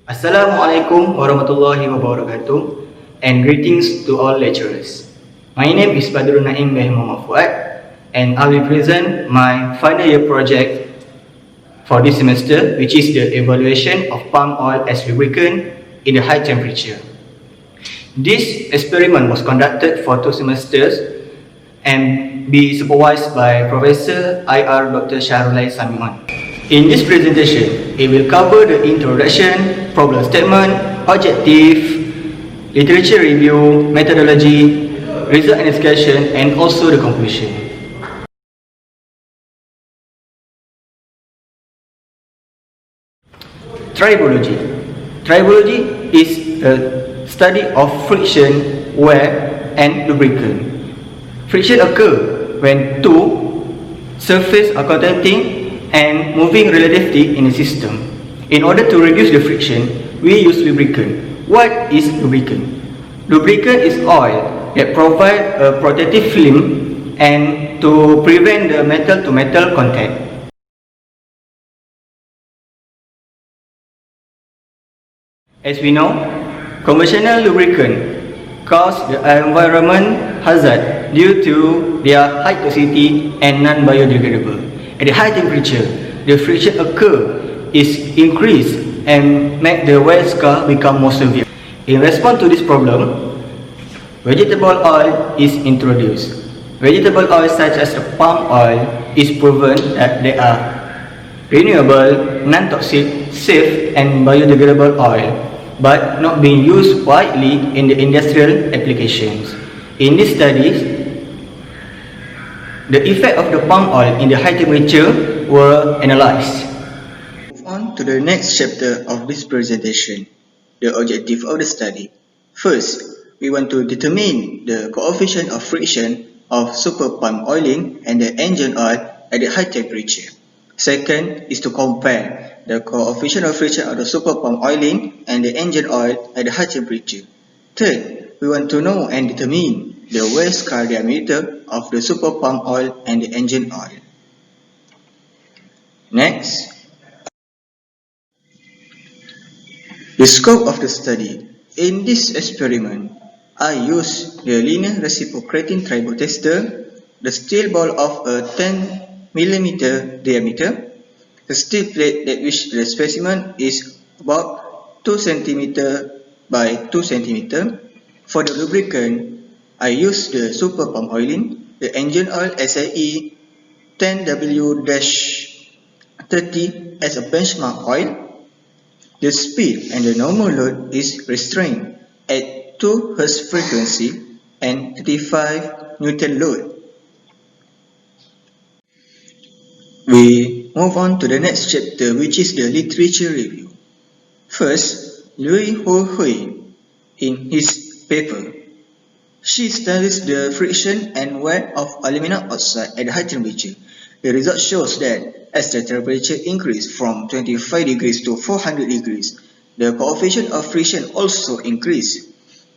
Assalamualaikum warahmatullahi wabarakatuh and greetings to all lecturers. My name is Badrun Naim Bin Mohd Fuad and I will present my final year project for this semester, which is the evaluation of palm oil as lubricant in the high temperature. This experiment was conducted for 2 semesters and be supervised by Professor IR Dr. Shahrulai Samiwan. In this presentation, it will cover the introduction, problem statement, objective, literature review, methodology, result and discussion, and also the conclusion. Tribology. Tribology is a study of friction, wear, and lubricant. Friction occurs when two surfaces are contacting and moving relatively in a system. In order to reduce the friction, we use lubricant. What is lubricant? Lubricant is oil that provides a protective film and to prevent the metal-to-metal contact. As we know, conventional lubricant cause the environment hazard due to their high toxicity and non-biodegradable. At the high temperature, the friction is increased and make the wear scar become more severe. In response to this problem, vegetable oil is introduced. Vegetable oil such as the palm oil is proven that they are renewable, non-toxic, safe and biodegradable oil, but not being used widely in the industrial applications. In these studies, the effect of the palm oil in the high temperature were analyzed. Move on to the next chapter of this presentation, the objective of the study. First, we want to determine the coefficient of friction of super palm oiling and the engine oil at the high temperature. Second is to compare the coefficient of friction of the super palm oiling and the engine oil at the high temperature. Third, we want to know and determine the wear scar diameter of the super palm oil and the engine oil. Next, the scope of the study. In this experiment, I used the linear reciprocating tribo tester, the steel ball of a 10 mm diameter, the steel plate that which the specimen is about 2 cm by 2 cm. For the lubricant, I use the super palm oiling, the engine oil SAE 10W-30 as a benchmark oil. The speed and the normal load is restrained at 2 Hz frequency and 35 Newton load. We move on to the next chapter, which is the literature review. First, Lui Ho Hui in his paper. She studies the friction and wear of aluminum oxide at high temperature. The result shows that as the temperature increases from 25 degrees to 400 degrees, the coefficient of friction also increases.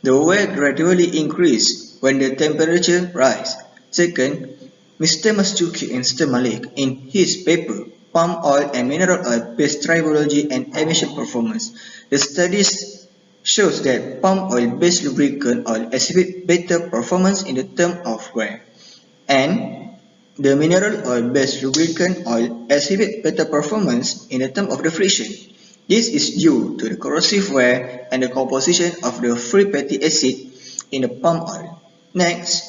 The wear gradually increases when the temperature rises. Second, Mr. Mastuki and Mr. Malik in his paper, Palm Oil and Mineral Oil Based Tribology and Emission Performance. The studies shows that palm oil based lubricant oil exhibit better performance in the term of wear, and the mineral oil based lubricant oil exhibit better performance in the term of the friction. This is due to the corrosive wear and the composition of the free fatty acid in the palm oil. Next,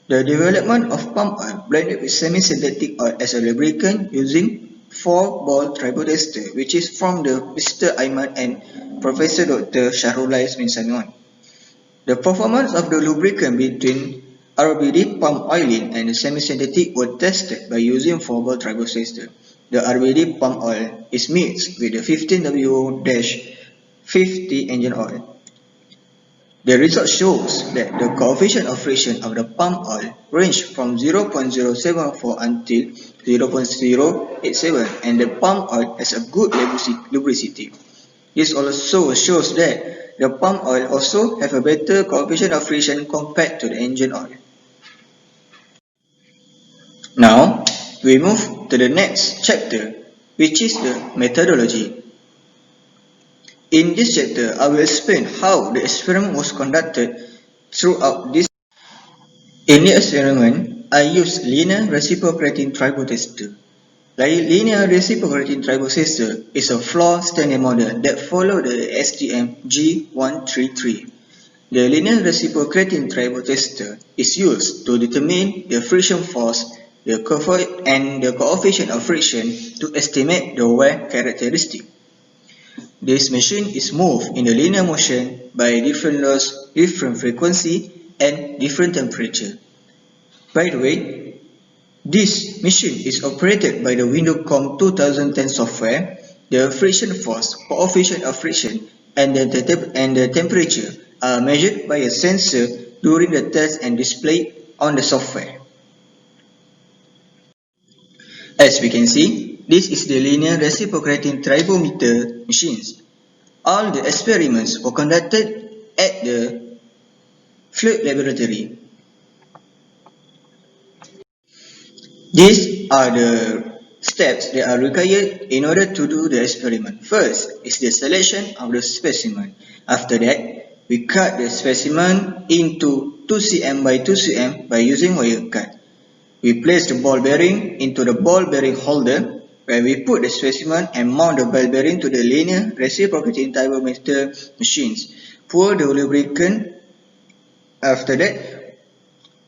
the development of palm oil blended with semi-synthetic oil as a lubricant using 4-ball tribo tester, which is from the Mr. Ayman and Professor Dr. Shahrulai Samiwan. The performance of the lubricant between RBD palm oiling and the semi-synthetic were tested by using 4-ball tribo tester. The RBD palm oil is mixed with the 15W-50 engine oil. The result shows that the coefficient of friction of the palm oil ranged from 0.074 until 0.087, and the palm oil has a good lubricity. This also shows that the palm oil also have a better coefficient of friction compared to the engine oil. Now, we move to the next chapter, which is the methodology. In this chapter, I will explain how the experiment was conducted throughout this. In the experiment, I used linear reciprocating tribal tester. Linear reciprocating tribal tester is a floor standard model that follows the STM G133. The linear reciprocating tribal tester is used to determine the friction force and the coefficient of friction to estimate the wear characteristic. This machine is moved in a linear motion by different laws, different frequency, and different temperature. By the way, this machine is operated by the Windowcom 2010 software. The friction force, coefficient of friction, and the temperature are measured by a sensor during the test and displayed on the software. As we can see, this is the linear reciprocating tribometer machines. All the experiments were conducted at the fluid laboratory. These are the steps that are required in order to do the experiment. First is the selection of the specimen. After that, we cut the specimen into 2 cm by 2 cm by using wire cut. We place the ball bearing into the ball bearing holder where we put the specimen and mount the ball bearing to the linear reciprocating tribometer machines. Pour the lubricant. After that,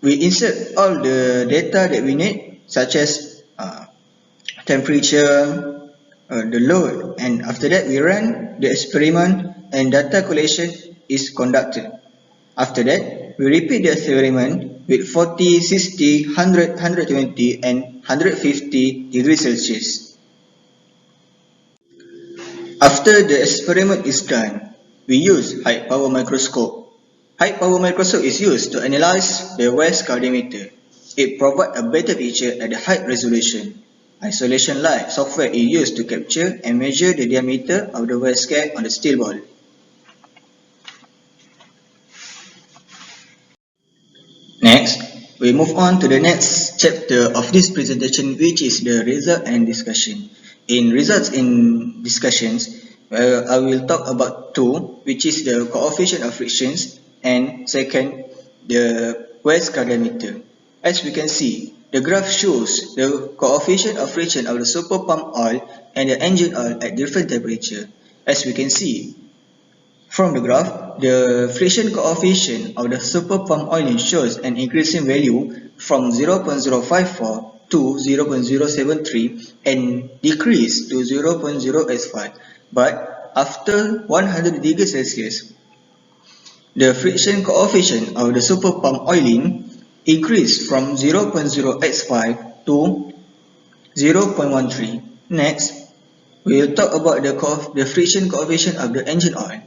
we insert all the data that we need, such as temperature, the load, and after that we run the experiment and data collation is conducted. After that, we repeat the experiment with 40, 60, 100, 120 and 150 degrees Celsius. After the experiment is done, we use high power microscope. High power microscope is used to analyze the wear scaldometer. It provides a better picture at the high resolution. Isolation light software is used to capture and measure the diameter of the wear scale on the steel ball. Next, we move on to the next chapter of this presentation, which is the result and discussion. In results and discussions, I will talk about two, which is the coefficient of frictions and second, the wear scaldometer. As we can see, the graph shows the coefficient of friction of the super pump oil and the engine oil at different temperature. As we can see from the graph, the friction coefficient of the super pump oil shows an increasing value from 0.054 to 0.073 and decrease to 0.085. But after 100 degrees Celsius, the friction coefficient of the super pump oiling increased from 0.085 to 0.13. Next, we will talk about the friction coefficient of the engine oil.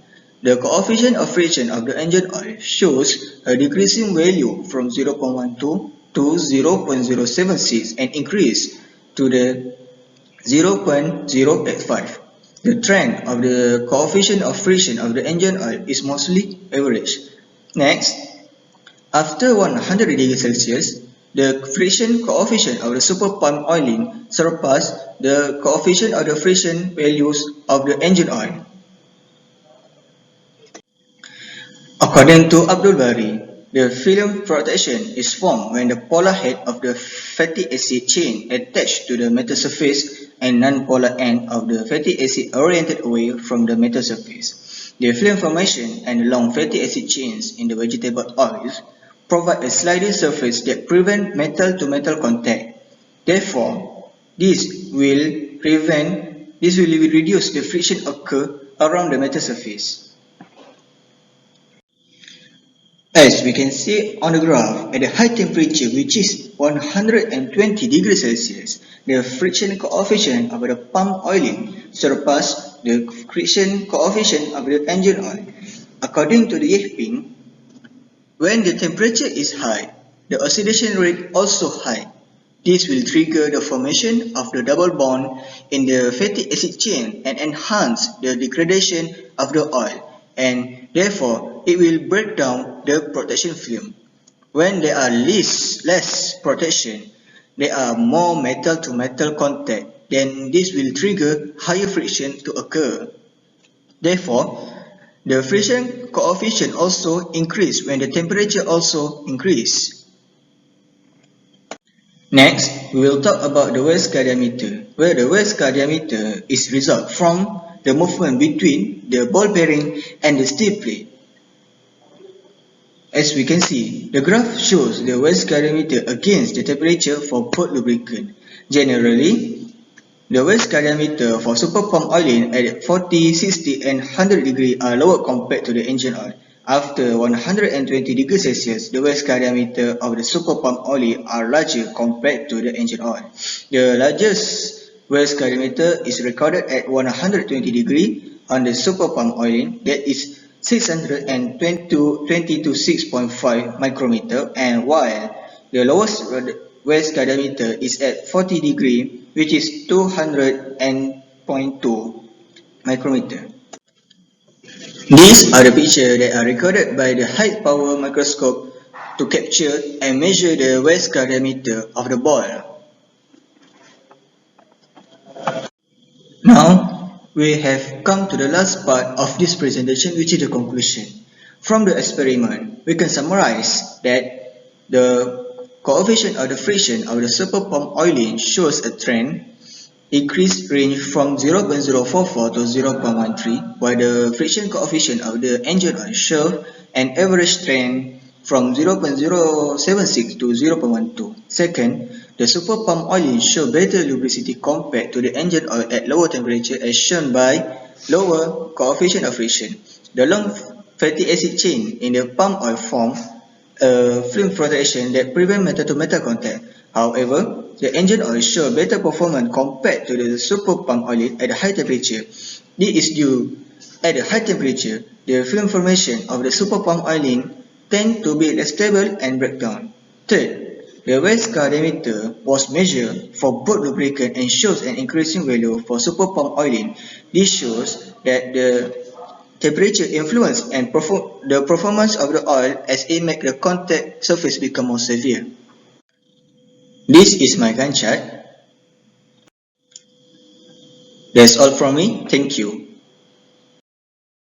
The coefficient of friction of the engine oil shows a decreasing value from 0.12 to 0.076 and increase to the 0.085. The trend of the coefficient of friction of the engine oil is mostly average. Next, after 100 degrees Celsius, the friction coefficient of the super pump oiling surpassed the coefficient of the friction values of the engine oil. According to Abdul Bari, the film protection is formed when the polar head of the fatty acid chain attached to the metal surface and non-polar end of the fatty acid oriented away from the metal surface. The film formation and long fatty acid chains in the vegetable oils provide a sliding surface that prevents metal-to-metal contact. Therefore, this will reduce the friction occur around the metal surface. As we can see on the graph, at a high temperature which is 120 degrees Celsius, the friction coefficient of the pump oiling surpassed the friction coefficient of the engine oil. According to the Yehping, when the temperature is high, the oxidation rate also high. This will trigger the formation of the double bond in the fatty acid chain and enhance the degradation of the oil, and therefore it will break down the protection film. When there are less protection, there are more metal-to-metal contact, then this will trigger higher friction to occur. Therefore, the friction coefficient also increase when the temperature also increase. Next, we will talk about the waist guard diameter, where the waist guard diameter is result from the movement between the ball bearing and the steel plate. As we can see, the graph shows the waist guard diameter against the temperature for both lubricant. Generally, the waist guard diameter for super pump oiling at 40, 60 and 100 degree are lower compared to the engine oil. After 120 degrees Celsius, the waist guard diameter of the super pump oil are larger compared to the engine oil. The largest waist guard diameter is recorded at 120 degree on the super pump oiling, that is 620 to 6.5 micrometer, and while the lowest waist guard diameter is at 40 degree, which is 200.2 micrometer. These are the pictures that are recorded by the high power microscope to capture and measure the waist guard diameter of the ball. Now, we have come to the last part of this presentation, which is the conclusion. From the experiment, we can summarize that the coefficient of the friction of the super pump oiling shows a trend increase range from 0.044 to 0.13, while the friction coefficient of the engine oil shows an average trend from 0.076 to 0.12. Second, the super pump oiling show better lubricity compared to the engine oil at lower temperature, as shown by lower coefficient of friction. The long fatty acid chain in the pump oil form a film protection that prevents metal-to-metal contact. However, the engine oil shows better performance compared to the super pump oil at a high temperature. This is due at a high temperature, the film formation of the super pump oiling tend to be less stable and break down. Third, the waist guard diameter was measured for both lubricant and shows an increasing value for super pump oiling. This shows that the temperature influence and the performance of the oil as it makes the contact surface become more severe. This is my Gantt chart. That's all from me. Thank you.